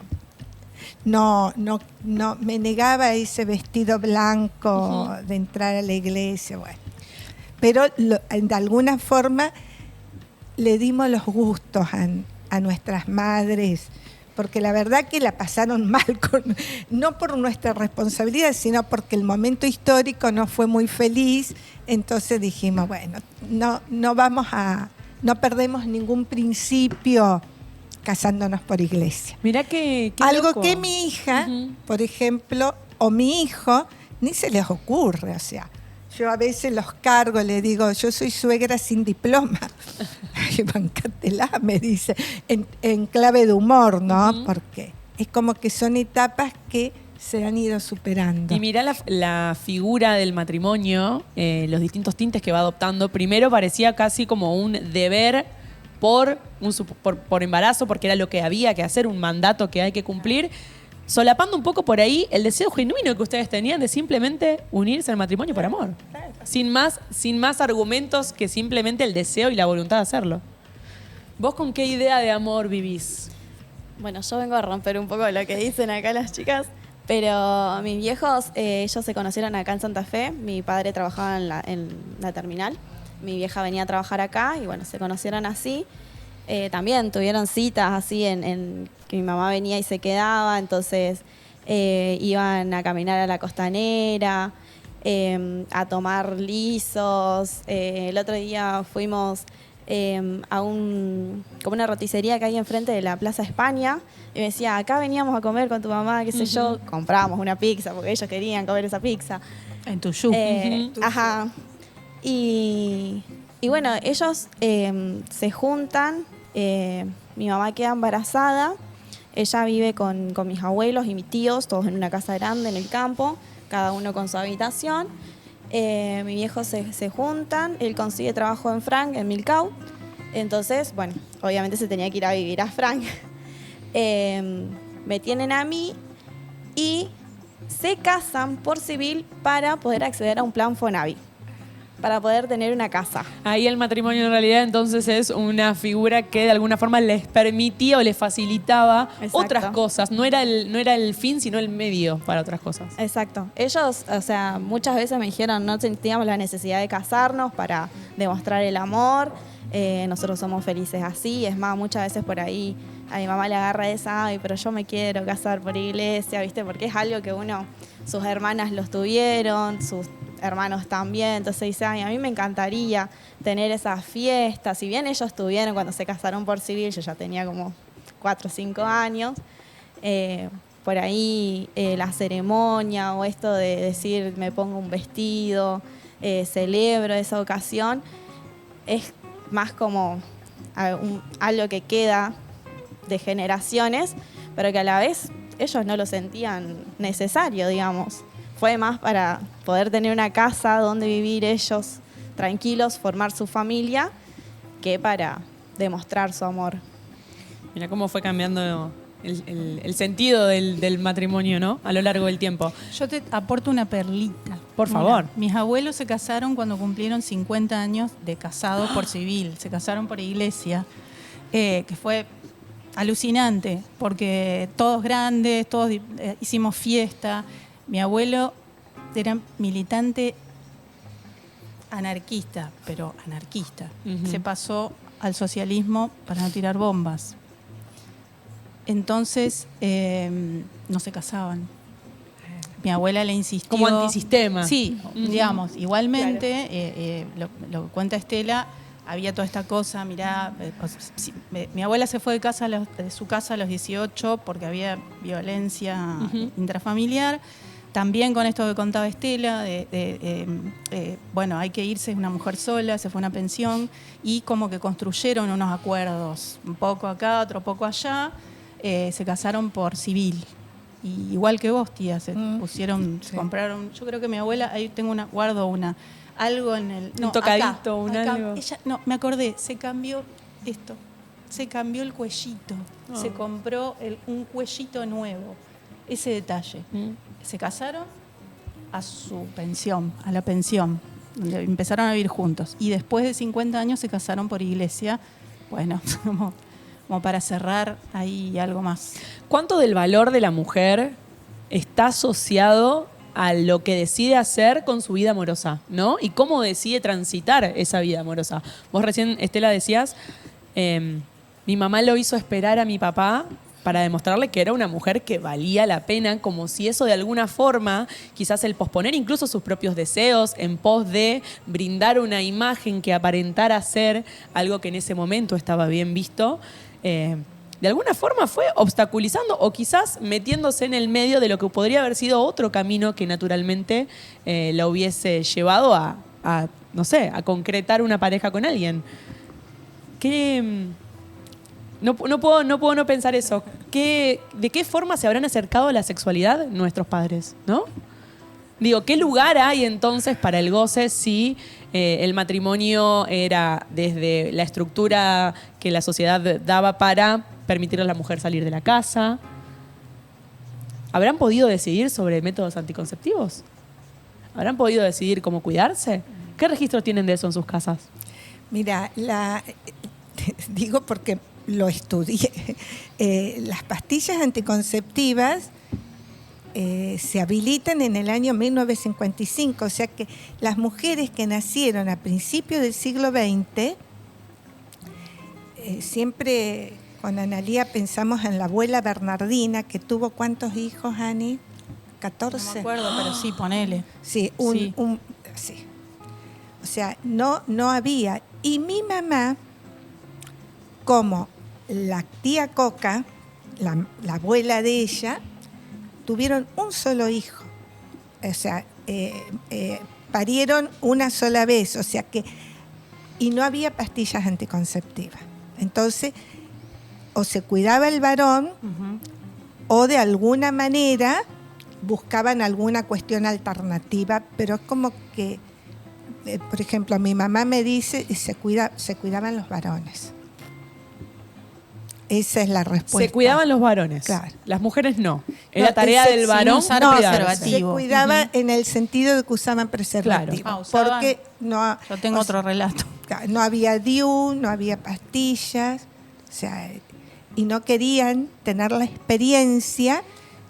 no me negaba ese vestido blanco de entrar a la iglesia, bueno. Pero de alguna forma le dimos los gustos a nuestras madres, porque la verdad que la pasaron mal, no por nuestra responsabilidad, sino porque el momento histórico no fue muy feliz. Entonces dijimos, bueno, no perdemos ningún principio casándonos por iglesia. Mirá que algo loco. Que mi hija, por ejemplo, o mi hijo, ni se les ocurre, o sea. Yo a veces los cargo, le digo, yo soy suegra sin diploma. Ay, bancátela, me dice, en clave de humor, ¿no? Porque es como que son etapas que se han ido superando. Y mirá la figura del matrimonio, los distintos tintes que va adoptando. Primero parecía casi como un deber por embarazo, porque era lo que había que hacer, un mandato que hay que cumplir. Solapando un poco por ahí el deseo genuino que ustedes tenían de simplemente unirse al matrimonio por amor. Sin más argumentos que simplemente el deseo y la voluntad de hacerlo. ¿Vos con qué idea de amor vivís? Bueno, yo vengo a romper un poco lo que dicen acá las chicas, pero mis viejos, ellos se conocieron acá en Santa Fe. Mi padre trabajaba en la terminal, mi vieja venía a trabajar acá y bueno, se conocieron así. También tuvieron citas así en que mi mamá venía y se quedaba, entonces iban a caminar a la costanera, a tomar lisos. El otro día fuimos a como una roticería que hay enfrente de la Plaza España y me decía, acá veníamos a comer con tu mamá, qué sé yo, comprábamos una pizza porque ellos querían comer esa pizza. En Tuyú. Ajá. Y bueno, ellos se juntan, mi mamá queda embarazada, ella vive con mis abuelos y mis tíos, todos en una casa grande en el campo, cada uno con su habitación. Mi viejo se juntan, él consigue trabajo en Frank, en Milcau, entonces, bueno, obviamente se tenía que ir a vivir a Frank. Me tienen a mí y se casan por civil para poder acceder a un plan Fonavi, para poder tener una casa. Ahí el matrimonio en realidad entonces es una figura que de alguna forma les permitía o les facilitaba otras cosas. No era el fin, sino el medio para otras cosas. Exacto. Ellos, o sea, muchas veces me dijeron no sentíamos la necesidad de casarnos para demostrar el amor. Nosotros somos felices así. Es más, muchas veces por ahí a mi mamá le agarra esa, ay, pero yo me quiero casar por iglesia, ¿viste? Porque es algo que sus hermanas los tuvieron, sus hermanos también, entonces dice, ay, a mí me encantaría tener esas fiestas. Si bien ellos tuvieron cuando se casaron por civil, yo ya tenía como 4 o 5 años, por ahí la ceremonia o esto de decir me pongo un vestido, celebro esa ocasión, es más como algo que queda de generaciones, pero que a la vez ellos no lo sentían necesario, digamos. Fue más para poder tener una casa donde vivir ellos tranquilos, formar su familia, que para demostrar su amor. Mira cómo fue cambiando el sentido del matrimonio, ¿no? A lo largo del tiempo. Yo te aporto una perlita. Por favor. Mis abuelos se casaron cuando cumplieron 50 años de casados por civil. Se casaron por iglesia, que fue alucinante, porque todos grandes, todos hicimos fiesta. Mi abuelo era militante anarquista, pero anarquista. Se pasó al socialismo para no tirar bombas. Entonces, no se casaban. Mi abuela le insistió. Como antisistema. Sí, digamos. Igualmente, claro. Lo cuenta Estela, había toda esta cosa, mirá, mi abuela se fue de su casa a los 18 porque había violencia intrafamiliar. También con esto que contaba Estela, bueno, hay que irse, es una mujer sola, se fue a una pensión y como que construyeron unos acuerdos, un poco acá, otro poco allá. se casaron por civil. Y igual que vos, tía, se pusieron, sí. se compraron. Yo creo que mi abuela, ahí tengo guardo algo en el. Un tocadito, acá. algo. Ella, no, me acordé, se cambió esto. Se cambió el cuellito. Oh. Se compró un cuellito nuevo. Ese detalle. Se casaron a su pensión, a la pensión, donde empezaron a vivir juntos. Y después de 50 años se casaron por iglesia. Bueno, como para cerrar ahí algo más. ¿Cuánto del valor de la mujer está asociado a lo que decide hacer con su vida amorosa, ¿no? Y cómo decide transitar esa vida amorosa. Vos recién, Estela, decías, mi mamá lo hizo esperar a mi papá para demostrarle que era una mujer que valía la pena, como si eso de alguna forma, quizás el posponer incluso sus propios deseos en pos de brindar una imagen que aparentara ser algo que en ese momento estaba bien visto, de alguna forma fue obstaculizando o quizás metiéndose en el medio de lo que podría haber sido otro camino que naturalmente la hubiese llevado a, no sé, a concretar una pareja con alguien. No puedo no pensar eso. ¿De qué forma se habrán acercado a la sexualidad nuestros padres, no? Digo, ¿qué lugar hay entonces para el goce si el matrimonio era desde la estructura que la sociedad daba para permitir a la mujer salir de la casa? ¿Habrán podido decidir sobre métodos anticonceptivos? ¿Habrán podido decidir cómo cuidarse? ¿Qué registros tienen de eso en sus casas? Mira, digo porque lo estudié. Las pastillas anticonceptivas se habilitan en el año 1955, o sea que las mujeres que nacieron a principios del siglo XX, siempre con Analía pensamos en la abuela Bernardina, que tuvo ¿cuántos hijos, Ani? 14. No me acuerdo, pero sí, ponele. Sí, sí. O sea, no había. Y mi mamá, como la tía Coca, la abuela de ella, tuvieron un solo hijo. O sea, parieron una sola vez. O sea que, y no había pastillas anticonceptivas. Entonces, o se cuidaba el varón, o de alguna manera buscaban alguna cuestión alternativa, pero es como que, por ejemplo, mi mamá me dice, se cuidaban los varones. Esa es la respuesta. Se cuidaban los varones. Claro. Las mujeres no. Era No, tarea del varón usar cuidarse. preservativo. Se cuidaba en el sentido de que usaban preservativo. Claro. Usaban. Porque no, Yo tengo otro relato. no había DIU, no había pastillas, o sea, y no querían tener la experiencia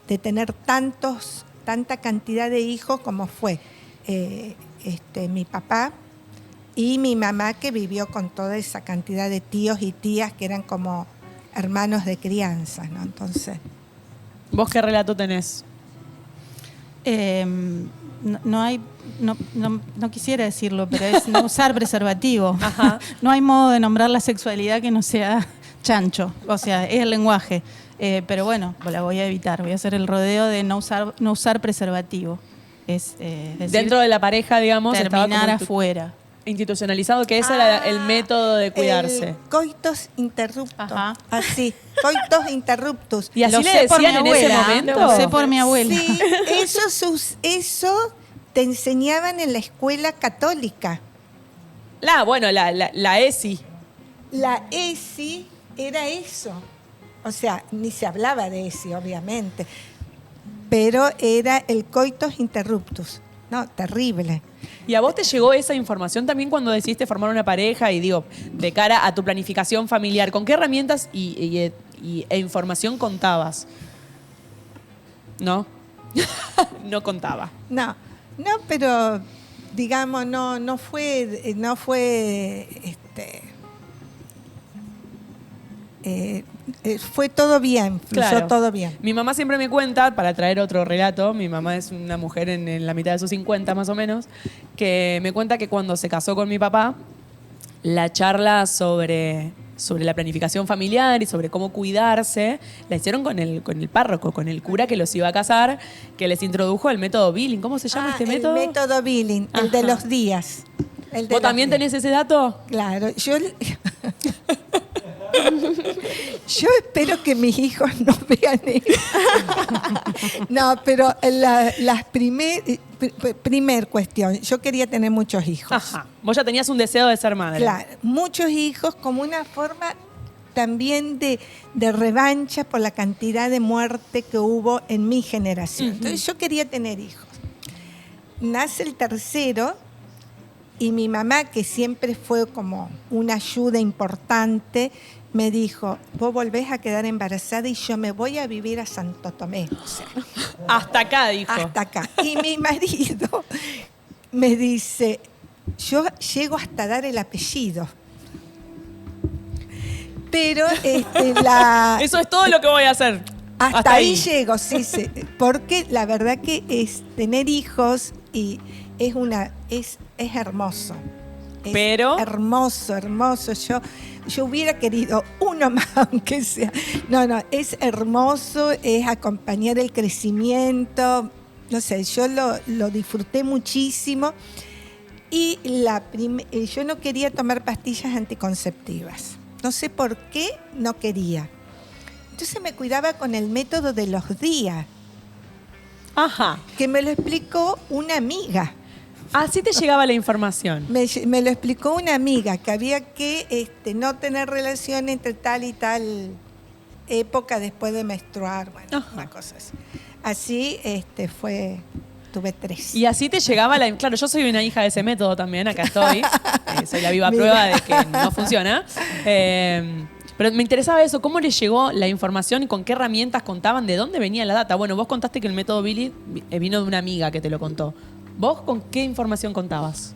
de tener tanta cantidad de hijos como fue mi papá y mi mamá, que vivió con toda esa cantidad de tíos y tías que eran como hermanos de crianza, ¿no? Entonces, ¿Vos qué relato tenés? No quisiera decirlo, pero es no usar preservativo. Ajá. No hay modo de nombrar la sexualidad que no sea chancho, o sea, es el lenguaje. Pero bueno, la voy a evitar, voy a hacer el rodeo de no usar preservativo. Es decir, Dentro de la pareja, digamos, estaba terminar como afuera. institucionalizado que ese era el método de cuidarse. el coitus interruptus. Ajá. Así, coitus interruptus. Y así Lo le sé por decían mi en ese abuela, momento. lo sé por mi abuela. Sí, eso te enseñaban en la escuela católica. La ESI. La ESI era eso. O sea, ni se hablaba de ESI, obviamente. Pero era el coitus interruptus. No, terrible. ¿Y a vos te llegó esa información también cuando decidiste formar una pareja y digo, de cara a tu planificación familiar? ¿Con qué herramientas e información contabas? ¿No? No contaba. No, pero digamos, no fue fue todo bien, fluyó Claro. todo bien. Mi mamá siempre me cuenta, para traer otro relato, mi mamá es una mujer en la mitad de sus 50 más o menos, que me cuenta que cuando se casó con mi papá, la charla sobre la planificación familiar y sobre cómo cuidarse, la hicieron con el párroco, con el cura que los iba a casar, que les introdujo el método Billing. ¿Cómo se llama este método? El método Billing, el de Ajá. los días. El de ¿Vos los también días. tenés ese dato? Claro, Yo espero que mis hijos no vean eso. No, pero primer cuestión, yo quería tener muchos hijos. Ajá. Vos ya tenías un deseo de ser madre. Claro, muchos hijos como una forma también de revancha por la cantidad de muerte que hubo en mi generación. Entonces yo quería tener hijos. Nace el tercero y mi mamá, que siempre fue como una ayuda importante, me dijo, vos volvés a quedar embarazada y yo me voy a vivir a Santo Tomé. O sea, Hasta acá, dijo. hasta acá. Y mi marido me dice, yo llego hasta dar el apellido. Pero Eso es todo lo que voy a hacer. hasta ahí llego, sí. Porque la verdad que es tener hijos y es hermoso. Pero Hermoso. Yo hubiera querido uno más, aunque sea. No, es hermoso, es acompañar el crecimiento. No sé, yo lo disfruté muchísimo. Y yo no quería tomar pastillas anticonceptivas. No sé por qué no quería. Entonces me cuidaba con el método de los días, ajá. que me lo explicó una amiga. Así te llegaba la información. Me lo explicó una amiga, que había que no tener relación entre tal y tal época después de menstruar. Bueno, Ajá. una cosa así. Así fue, tuve 3. Y así te llegaba la... Claro, yo soy una hija de ese método también, acá estoy. Soy la viva prueba de que no funciona. Pero me interesaba eso, ¿cómo les llegó la información y con qué herramientas contaban? ¿De dónde venía la data? Bueno, vos contaste que el método Billy vino de una amiga que te lo contó. ¿Vos con qué información contabas?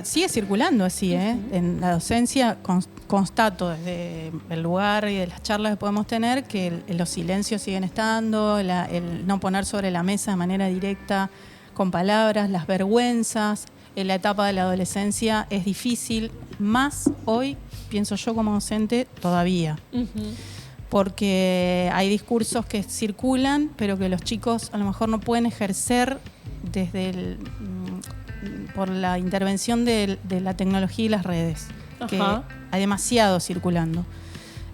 Sigue circulando así, En la docencia constato desde el lugar y de las charlas que podemos tener que los silencios siguen estando, el no poner sobre la mesa de manera directa con palabras, las vergüenzas. En la etapa de la adolescencia es difícil, más hoy, pienso yo como docente, todavía. Porque hay discursos que circulan, pero que los chicos a lo mejor no pueden ejercer por la intervención de la tecnología y las redes, que hay demasiado circulando.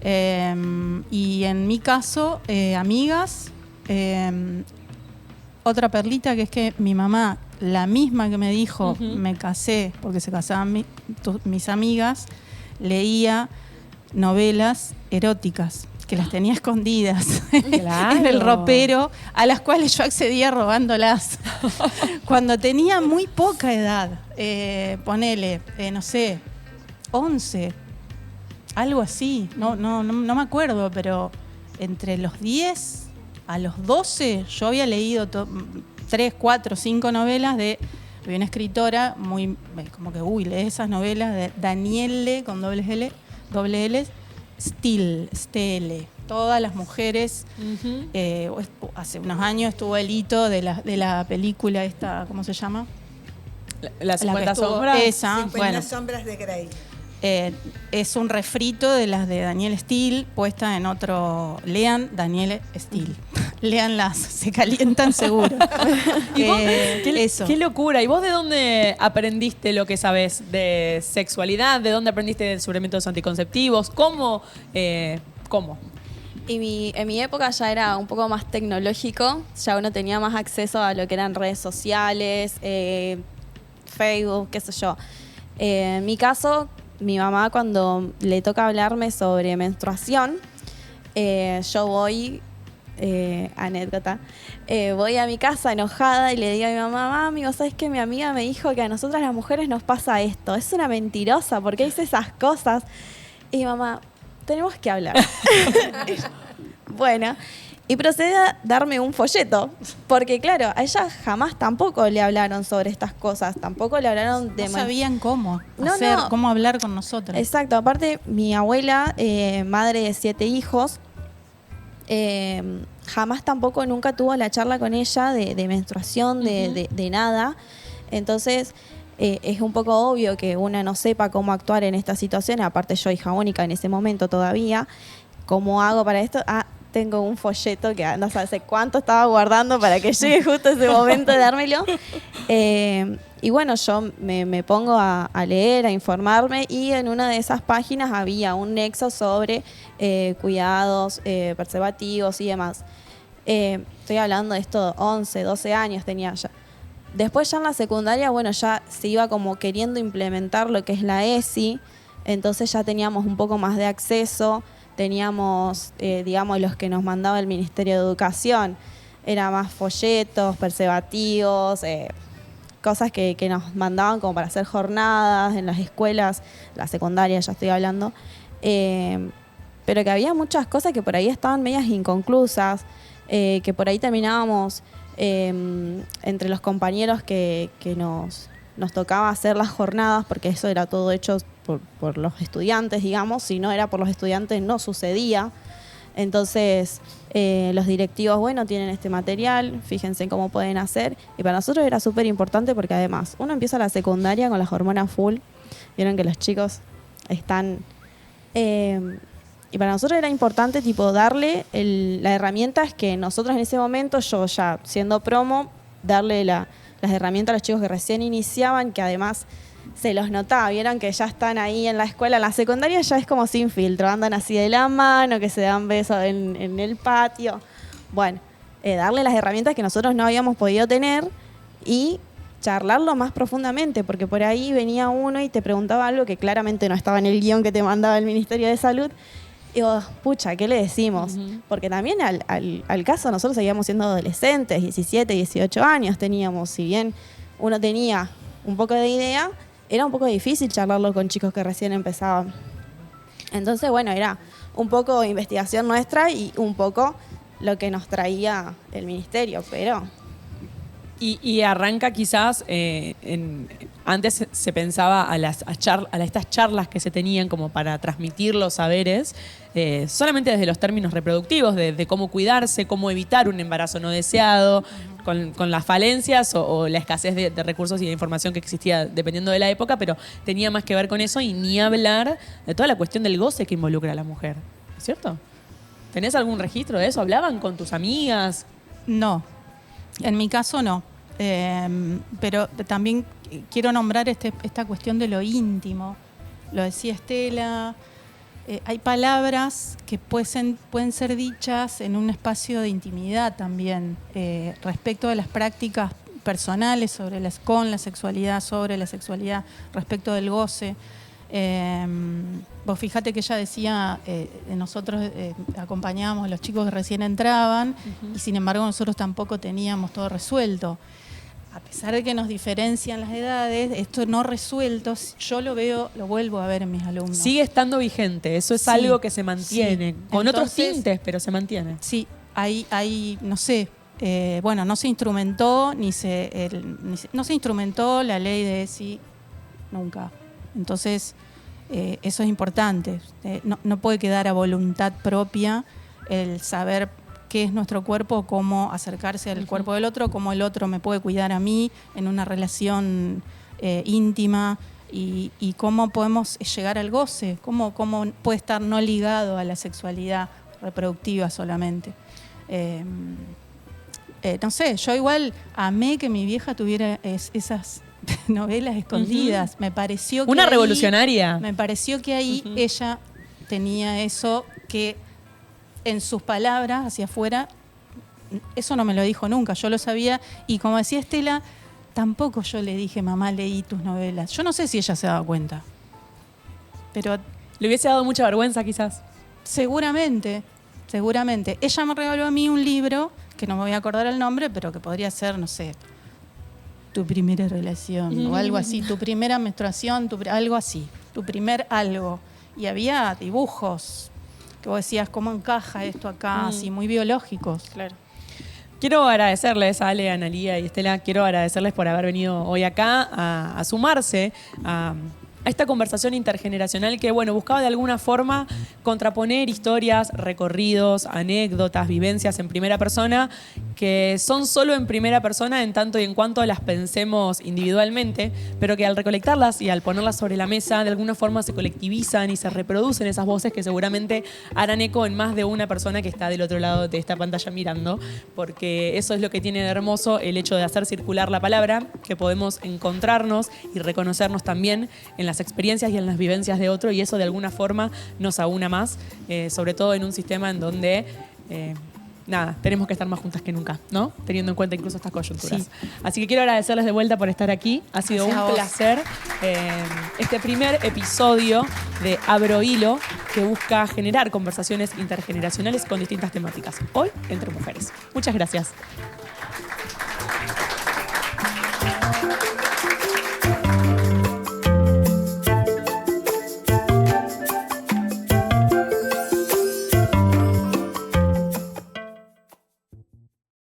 Y en mi caso, amigas, otra perlita que es que mi mamá, la misma que me dijo, me casé porque se casaban mis amigas, leía novelas eróticas que las tenía escondidas en el ropero, a las cuales yo accedía robándolas. Cuando tenía muy poca edad, ponele, no sé, 11, algo así, no me acuerdo, pero entre los 10 a los 12 yo había leído 3, 4, 5 novelas de una escritora muy, como que, lee esas novelas de Danielle, con doble L, Steele. Todas las mujeres, hace unos años estuvo el hito de la película esta, ¿cómo se llama? Las 50 sombras. Esa, 50 sombras de Grey. Es un refrito de las de Danielle Steele, puesta en otro... Lean Danielle Steele. Léanlas, se calientan seguro. ¿Y vos, eso. qué locura. ¿Y vos de dónde aprendiste lo que sabés de sexualidad? ¿De dónde aprendiste sobre métodos anticonceptivos? ¿Cómo? Y en mi época ya era un poco más tecnológico, ya uno tenía más acceso a lo que eran redes sociales, Facebook, qué sé yo. En mi caso, mi mamá cuando le toca hablarme sobre menstruación, yo voy, anécdota, voy a mi casa enojada y le digo a mi mamá, mami, ¿vos sabés que mi amiga me dijo que a nosotras las mujeres nos pasa esto? Es una mentirosa, ¿por qué dice esas cosas? Y mi mamá, tenemos que hablar. Bueno, y procede a darme un folleto, porque claro, a ella jamás tampoco le hablaron sobre estas cosas, tampoco le hablaron de... No sabían cómo No. cómo hablar con nosotros. Exacto, aparte mi abuela, madre de 7 hijos, jamás tampoco nunca tuvo la charla con ella de menstruación, de nada. Entonces es un poco obvio que una no sepa cómo actuar en esta situación. Aparte yo hija única en ese momento todavía. ¿Cómo hago para esto? tengo un folleto que no sé hace cuánto estaba guardando para que llegue justo ese momento de dármelo. Y bueno, yo me pongo a leer, a informarme, y en una de esas páginas había un nexo sobre cuidados, preservativos y demás. Estoy hablando de esto, 11, 12 años tenía ya. Después ya en la secundaria, bueno, ya se iba como queriendo implementar lo que es la ESI, entonces ya teníamos un poco más de acceso, teníamos, digamos, los que nos mandaba el Ministerio de Educación, era más folletos, preservativos, cosas que nos mandaban como para hacer jornadas en las escuelas, la secundaria ya estoy hablando, pero que había muchas cosas que por ahí estaban medias inconclusas, que por ahí terminábamos entre los compañeros que nos tocaba hacer las jornadas, porque eso era todo hecho por los estudiantes, digamos, si no era por los estudiantes no sucedía. Entonces los directivos, bueno, tienen este material, fíjense cómo pueden hacer, y para nosotros era súper importante porque además uno empieza la secundaria con las hormonas full, vieron que los chicos están... y para nosotros era importante tipo darle las herramientas que nosotros en ese momento, yo ya siendo promo, darle las herramientas a los chicos que recién iniciaban, que además se los notaba, vieron que ya están ahí en la escuela, en la secundaria ya es como sin filtro, andan así de la mano, que se dan besos en el patio. Bueno, darle las herramientas que nosotros no habíamos podido tener y charlarlo más profundamente, porque por ahí venía uno y te preguntaba algo que claramente no estaba en el guión que te mandaba el Ministerio de Salud. Y vos, pucha, ¿qué le decimos? Porque también al caso nosotros seguíamos siendo adolescentes, 17, 18 años teníamos. Si bien uno tenía un poco de idea, era un poco difícil charlarlo con chicos que recién empezaban. Entonces, bueno, era un poco investigación nuestra y un poco lo que nos traía el ministerio, pero... Y arranca quizás, antes se pensaba a estas charlas que se tenían como para transmitir los saberes, solamente desde los términos reproductivos, de cómo cuidarse, cómo evitar un embarazo no deseado, con las falencias o la escasez de recursos y de información que existía dependiendo de la época, pero tenía más que ver con eso y ni hablar de toda la cuestión del goce que involucra a la mujer, ¿es cierto? ¿Tenés algún registro de eso? ¿Hablaban con tus amigas? No, en mi caso no. Pero también quiero nombrar esta cuestión de lo íntimo. Lo decía Estela, hay palabras que pueden ser dichas en un espacio de intimidad también, respecto de las prácticas personales con la sexualidad, sobre la sexualidad, respecto del goce. Vos fíjate que ella decía, nosotros acompañábamos a los chicos que recién entraban, y sin embargo nosotros tampoco teníamos todo resuelto. A pesar de que nos diferencian las edades, esto no resuelto, yo lo vuelvo a ver en mis alumnos. Sigue estando vigente, eso es algo que se mantiene, sí. Con otros tintes, pero se mantiene. Sí, hay no sé, bueno, no se instrumentó, no se instrumentó la ley de ESI nunca. Entonces, eso es importante. No puede quedar a voluntad propia el saber qué es nuestro cuerpo, cómo acercarse al cuerpo del otro, cómo el otro me puede cuidar a mí en una relación íntima y cómo podemos llegar al goce, cómo puede estar no ligado a la sexualidad reproductiva solamente. No sé, yo igual amé que mi vieja tuviera esas novelas escondidas. Me pareció que una revolucionaria. Me pareció que ahí ella tenía eso que en sus palabras hacia afuera, eso no me lo dijo nunca, yo lo sabía, y como decía Estela, tampoco yo le dije, mamá, leí tus novelas. Yo no sé si ella se daba cuenta, pero... Le hubiese dado mucha vergüenza quizás. Seguramente. Ella me regaló a mí un libro, que no me voy a acordar el nombre, pero que podría ser, no sé, tu primera relación, o algo así, tu primera menstruación, algo así, tu primer algo. Y había dibujos que vos decías, ¿cómo encaja esto acá? Así, muy biológicos. Claro. Quiero agradecerles, Ale, Analía y Estela, quiero agradecerles por haber venido hoy acá a sumarse a a esta conversación intergeneracional que, bueno, buscaba de alguna forma contraponer historias, recorridos, anécdotas, vivencias en primera persona que son solo en primera persona en tanto y en cuanto las pensemos individualmente, pero que al recolectarlas y al ponerlas sobre la mesa, de alguna forma se colectivizan y se reproducen esas voces que seguramente harán eco en más de una persona que está del otro lado de esta pantalla mirando, porque eso es lo que tiene de hermoso el hecho de hacer circular la palabra, que podemos encontrarnos y reconocernos también en las experiencias y en las vivencias de otro, y eso de alguna forma nos aúna más, sobre todo en un sistema en donde tenemos que estar más juntas que nunca, ¿no? Teniendo en cuenta incluso estas coyunturas. Sí. Así que quiero agradecerles de vuelta por estar aquí. Ha sido un placer este primer episodio de Abro Hilo, que busca generar conversaciones intergeneracionales con distintas temáticas. Hoy, entre mujeres. Muchas gracias.